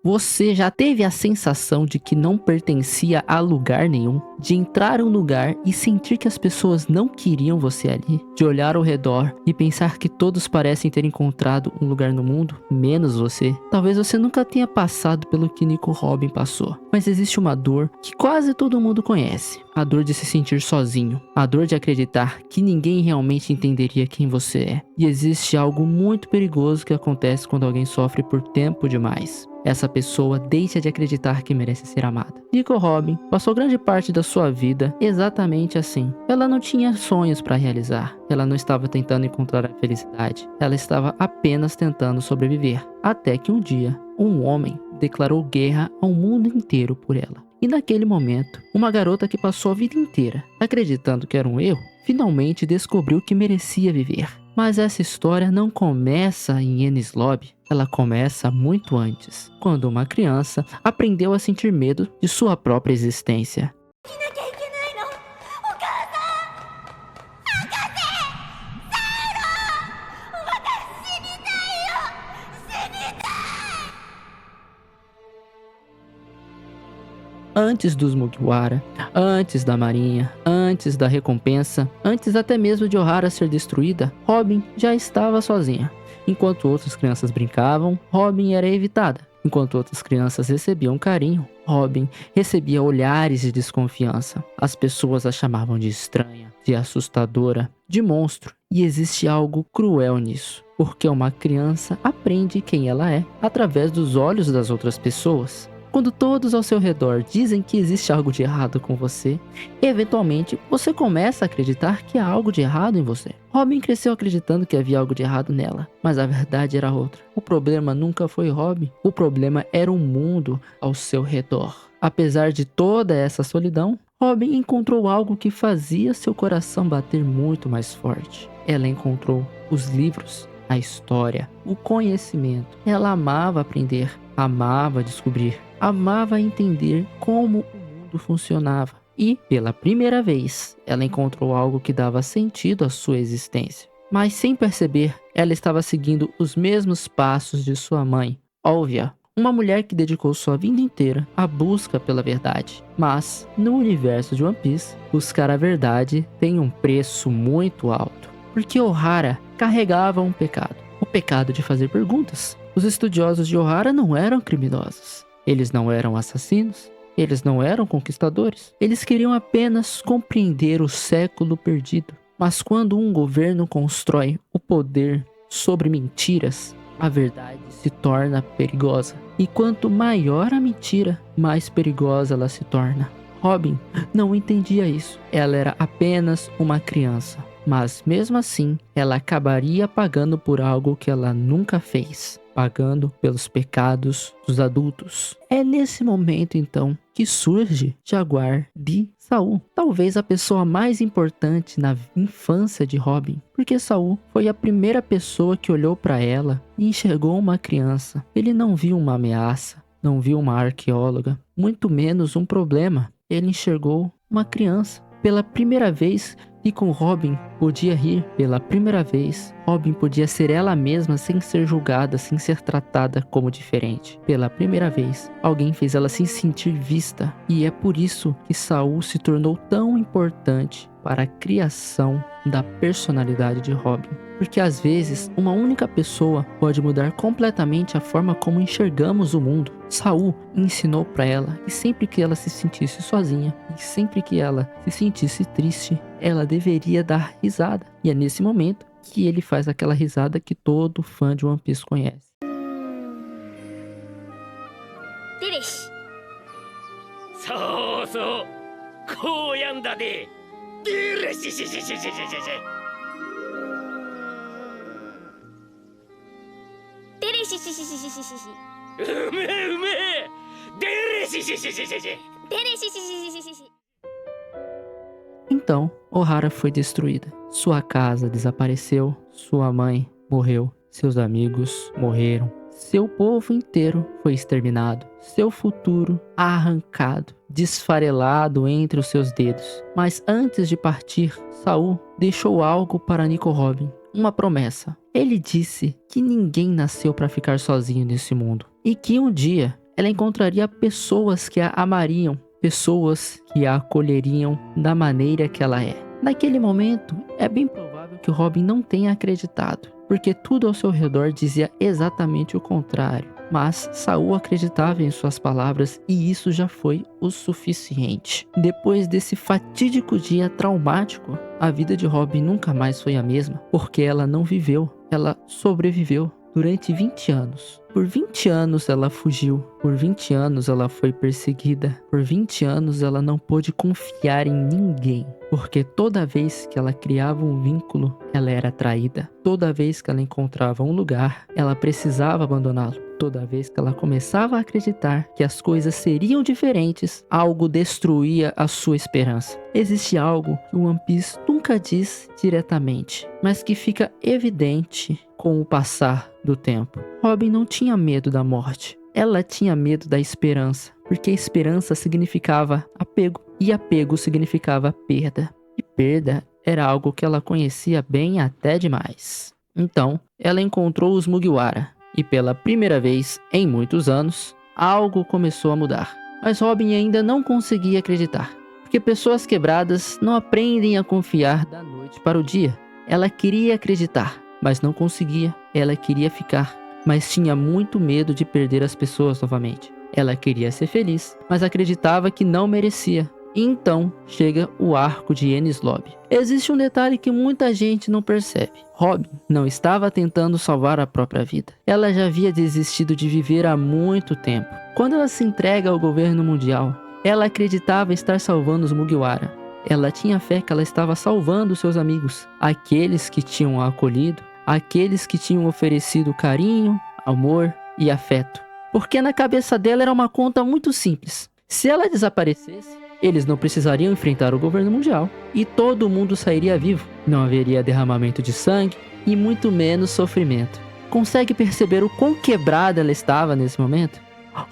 Você já teve a sensação de que não pertencia a lugar nenhum? De entrar em um lugar e sentir que as pessoas não queriam você ali? De olhar ao redor e pensar que todos parecem ter encontrado um lugar no mundo, menos você? Talvez você nunca tenha passado pelo que Nico Robin passou, mas existe uma dor que quase todo mundo conhece. A dor de se sentir sozinho, a dor de acreditar que ninguém realmente entenderia quem você é. E existe algo muito perigoso que acontece quando alguém sofre por tempo demais. Essa pessoa deixa de acreditar que merece ser amada. Nico Robin passou grande parte da sua vida exatamente assim. Ela não tinha sonhos para realizar. Ela não estava tentando encontrar a felicidade. Ela estava apenas tentando sobreviver. Até que um dia, um homem declarou guerra ao mundo inteiro por ela. E naquele momento, uma garota que passou a vida inteira acreditando que era um erro, finalmente descobriu que merecia viver. Mas essa história não começa em Enies Lobby, ela começa muito antes, quando uma criança aprendeu a sentir medo de sua própria existência. Antes dos Mugiwara, antes da marinha, antes da recompensa, antes até mesmo de Ohara ser destruída, Robin já estava sozinha. Enquanto outras crianças brincavam, Robin era evitada. Enquanto outras crianças recebiam carinho, Robin recebia olhares de desconfiança. As pessoas a chamavam de estranha, de assustadora, de monstro. E existe algo cruel nisso, porque uma criança aprende quem ela é através dos olhos das outras pessoas. Quando todos ao seu redor dizem que existe algo de errado com você, eventualmente você começa a acreditar que há algo de errado em você. Robin cresceu acreditando que havia algo de errado nela, mas a verdade era outra. O problema nunca foi Robin, o problema era o mundo ao seu redor. Apesar de toda essa solidão, Robin encontrou algo que fazia seu coração bater muito mais forte. Ela encontrou os livros, a história, o conhecimento. Ela amava aprender, amava descobrir, amava entender como o mundo funcionava. E, pela primeira vez, ela encontrou algo que dava sentido à sua existência. Mas sem perceber, ela estava seguindo os mesmos passos de sua mãe, Olvia, uma mulher que dedicou sua vida inteira à busca pela verdade. Mas, no universo de One Piece, buscar a verdade tem um preço muito alto. Porque Ohara carregava um pecado, o pecado de fazer perguntas. Os estudiosos de Ohara não eram criminosos, eles não eram assassinos, eles não eram conquistadores, eles queriam apenas compreender o século perdido. Mas quando um governo constrói o poder sobre mentiras, a verdade se torna perigosa. E quanto maior a mentira, mais perigosa ela se torna. Robin não entendia isso, ela era apenas uma criança. Mas mesmo assim, ela acabaria pagando por algo que ela nunca fez, pagando pelos pecados dos adultos. É nesse momento então que surge Jaguar de Saul, talvez a pessoa mais importante na infância de Robin, porque Saul foi a primeira pessoa que olhou para ela e enxergou uma criança. Ele não viu uma ameaça, não viu uma arqueóloga, muito menos um problema. Ele enxergou uma criança. Pela primeira vez, e com Robin podia rir. Pela primeira vez, Robin podia ser ela mesma sem ser julgada, sem ser tratada como diferente. Pela primeira vez, alguém fez ela se sentir vista. E é por isso que Saul se tornou tão importante para a criação da personalidade de Robin. Porque às vezes, uma única pessoa pode mudar completamente a forma como enxergamos o mundo. Saul ensinou para ela que sempre que ela se sentisse sozinha e sempre que ela se sentisse triste, ela deveria dar risada. E é nesse momento que ele faz aquela risada que todo fã de One Piece conhece. Delish. So, so. Koyanda de. Delish. Então, Ohara foi destruída. Sua casa desapareceu, sua mãe morreu, seus amigos morreram, seu povo inteiro foi exterminado, seu futuro arrancado, desfarelado entre os seus dedos. Mas antes de partir, Saul deixou algo para Nico Robin, uma promessa. Ele disse que ninguém nasceu para ficar sozinho nesse mundo e que um dia ela encontraria pessoas que a amariam, pessoas que a acolheriam da maneira que ela é. Naquele momento, é bem provável que Robin não tenha acreditado, porque tudo ao seu redor dizia exatamente o contrário. Mas Saul acreditava em suas palavras e isso já foi o suficiente. Depois desse fatídico dia traumático, a vida de Robin nunca mais foi a mesma, porque ela não viveu, ela sobreviveu durante 20 anos. Por 20 anos ela fugiu, por 20 anos ela foi perseguida, por 20 anos ela não pôde confiar em ninguém, porque toda vez que ela criava um vínculo, ela era traída. Toda vez que ela encontrava um lugar, ela precisava abandoná-lo. Toda vez que ela começava a acreditar que as coisas seriam diferentes, algo destruía a sua esperança. Existe algo que o One Piece nunca diz diretamente, mas que fica evidente com o passar do tempo. Robin não tinha medo da morte. Ela tinha medo da esperança, porque esperança significava apego, e apego significava perda. E perda era algo que ela conhecia bem até demais. Então, ela encontrou os Mugiwara. E pela primeira vez em muitos anos, algo começou a mudar. Mas Robin ainda não conseguia acreditar, porque pessoas quebradas não aprendem a confiar da noite para o dia. Ela queria acreditar, mas não conseguia. Ela queria ficar, mas tinha muito medo de perder as pessoas novamente. Ela queria ser feliz, mas acreditava que não merecia. E então chega o arco de Enies Lobby. Existe um detalhe que muita gente não percebe. Robin não estava tentando salvar a própria vida. Ela já havia desistido de viver há muito tempo. Quando ela se entrega ao governo mundial, ela acreditava estar salvando os Mugiwara. Ela tinha fé que ela estava salvando seus amigos, aqueles que tinham a acolhido, aqueles que tinham oferecido carinho, amor e afeto. Porque na cabeça dela era uma conta muito simples. Se ela desaparecesse, eles não precisariam enfrentar o governo mundial e todo mundo sairia vivo. Não haveria derramamento de sangue e muito menos sofrimento. Consegue perceber o quão quebrada ela estava nesse momento?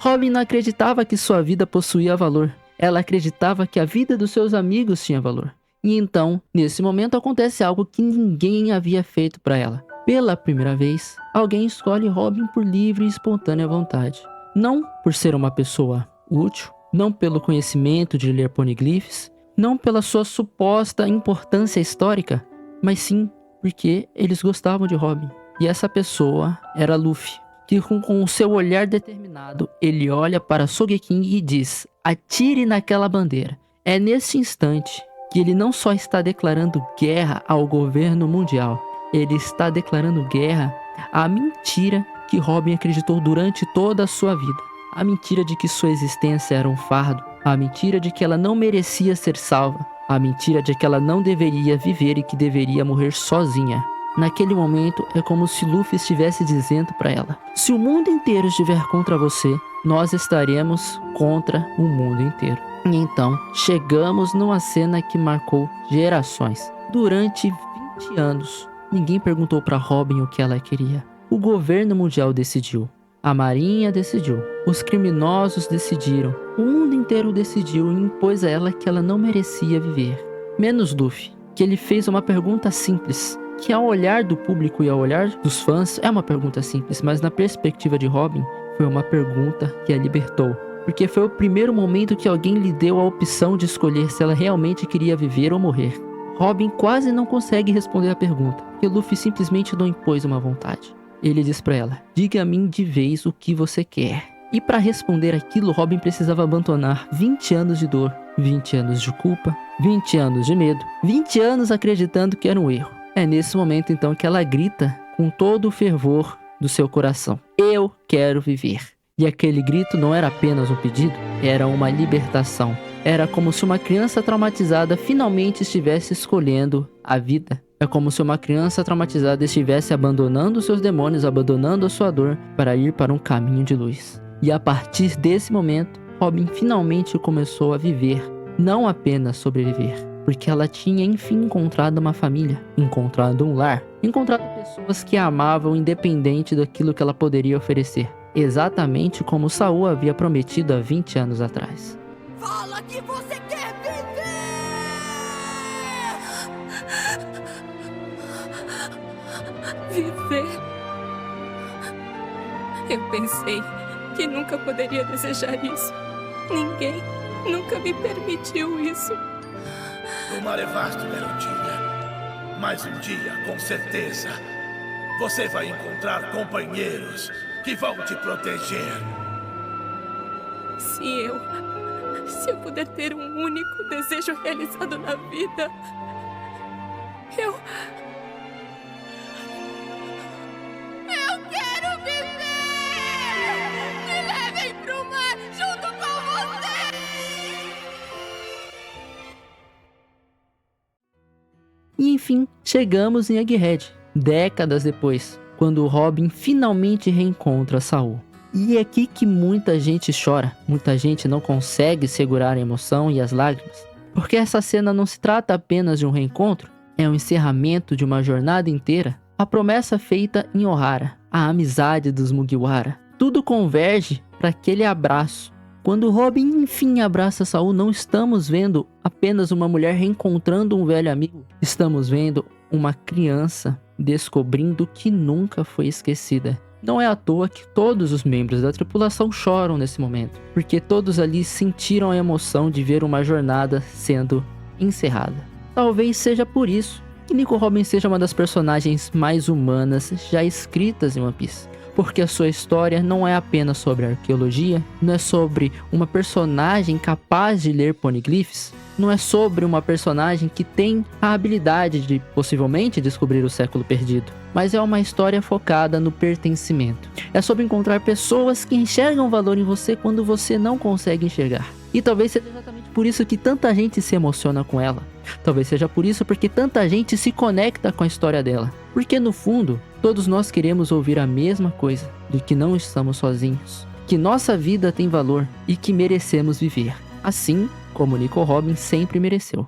Robin não acreditava que sua vida possuía valor. Ela acreditava que a vida dos seus amigos tinha valor. E então, nesse momento, acontece algo que ninguém havia feito para ela. Pela primeira vez, alguém escolhe Robin por livre e espontânea vontade. Não por ser uma pessoa útil, não pelo conhecimento de ler poneglyphs, não pela sua suposta importância histórica, mas sim porque eles gostavam de Robin. E essa pessoa era Luffy, que com o seu olhar determinado, ele olha para Sogeking e diz: atire naquela bandeira. É nesse instante que ele não só está declarando guerra ao governo mundial, ele está declarando guerra à mentira que Robin acreditou durante toda a sua vida. A mentira de que sua existência era um fardo, a mentira de que ela não merecia ser salva, a mentira de que ela não deveria viver e que deveria morrer sozinha. Naquele momento, é como se Luffy estivesse dizendo para ela: se o mundo inteiro estiver contra você, nós estaremos contra o mundo inteiro. E então, chegamos numa cena que marcou gerações. Durante 20 anos, ninguém perguntou para Robin o que ela queria. O governo mundial decidiu. A marinha decidiu. Os criminosos decidiram. O mundo inteiro decidiu e impôs a ela que ela não merecia viver. Menos Luffy, que ele fez uma pergunta simples, que ao olhar do público e ao olhar dos fãs é uma pergunta simples, mas na perspectiva de Robin foi uma pergunta que a libertou. Porque foi o primeiro momento que alguém lhe deu a opção de escolher se ela realmente queria viver ou morrer. Robin quase não consegue responder a pergunta, porque Luffy simplesmente não impôs uma vontade. Ele diz pra ela: diga-me de vez o que você quer. E para responder aquilo, Robin precisava abandonar 20 anos de dor, 20 anos de culpa, 20 anos de medo, 20 anos acreditando que era um erro. É nesse momento então que ela grita com todo o fervor do seu coração: eu quero viver. E aquele grito não era apenas um pedido, era uma libertação. Era como se uma criança traumatizada finalmente estivesse escolhendo a vida. É como se uma criança traumatizada estivesse abandonando seus demônios, abandonando a sua dor para ir para um caminho de luz. E a partir desse momento, Robin finalmente começou a viver, não apenas sobreviver, porque ela tinha enfim encontrado uma família, encontrado um lar, encontrado pessoas que a amavam independente daquilo que ela poderia oferecer, exatamente como Saul havia prometido há 20 anos atrás. Fala que você quer viver! Viver? Eu pensei que nunca poderia desejar isso. Ninguém nunca me permitiu isso. O mar é vasto, garotinha. Mas um dia, com certeza, você vai encontrar companheiros que vão te proteger. Se eu puder ter um único desejo realizado na vida, eu quero viver! Me levem pro mar junto com você! E enfim, chegamos em Egghead, décadas depois, quando Robin finalmente reencontra Saul. E é aqui que muita gente chora, muita gente não consegue segurar a emoção e as lágrimas, porque essa cena não se trata apenas de um reencontro, é um encerramento de uma jornada inteira, a promessa feita em Ohara, a amizade dos Mugiwara. Tudo converge para aquele abraço. Quando Robin enfim abraça Saul, não estamos vendo apenas uma mulher reencontrando um velho amigo, estamos vendo uma criança descobrindo que nunca foi esquecida. Não é à toa que todos os membros da tripulação choram nesse momento, porque todos ali sentiram a emoção de ver uma jornada sendo encerrada. Talvez seja por isso que Nico Robin seja uma das personagens mais humanas já escritas em One Piece, porque a sua história não é apenas sobre arqueologia, não é sobre uma personagem capaz de ler poneglyphs, não é sobre uma personagem que tem a habilidade de possivelmente descobrir o século perdido, mas é uma história focada no pertencimento. É sobre encontrar pessoas que enxergam valor em você quando você não consegue enxergar. E talvez seja exatamente por isso que tanta gente se emociona com ela. Talvez seja por isso porque tanta gente se conecta com a história dela. Porque no fundo, todos nós queremos ouvir a mesma coisa, de que não estamos sozinhos, que nossa vida tem valor e que merecemos viver, assim como Nico Robin sempre mereceu.